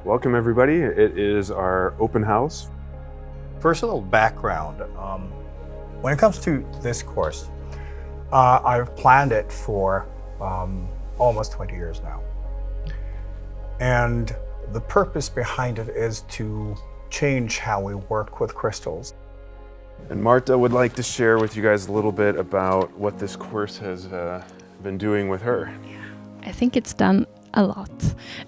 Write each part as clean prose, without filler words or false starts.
Welcome everybody. It is our open house. First, a little background. When it comes to this course, I've planned it for almost 20 years now. And the purpose behind it is to change how we work with crystals. And Marthe would like to share with you guys a little bit about what this course has been doing with her. I think it's done a lot.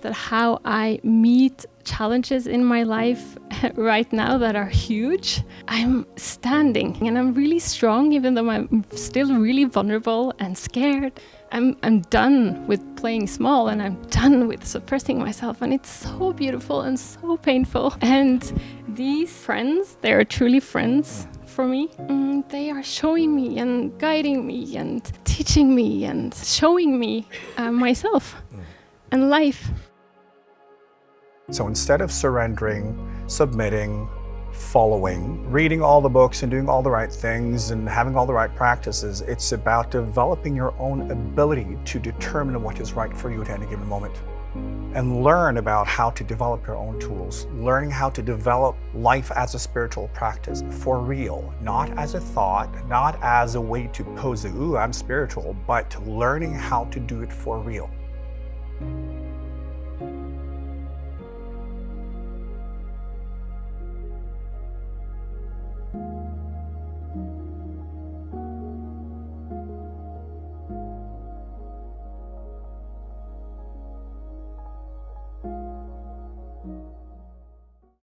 That how I meet challenges in my life right now that are huge, I'm standing and I'm really strong, even though I'm still really vulnerable and scared. I'm done with playing small and I'm done with suppressing myself, and it's so beautiful and so painful. And these friends, they are truly friends for me. They are showing me and guiding me and teaching me and showing me myself and life. So instead of surrendering, submitting, following, reading all the books and doing all the right things and having all the right practices, it's about developing your own ability to determine what is right for you at any given moment. And learn about how to develop your own tools, learning how to develop life as a spiritual practice for real, not as a thought, not as a way to pose, ooh, I'm spiritual, but learning how to do it for real.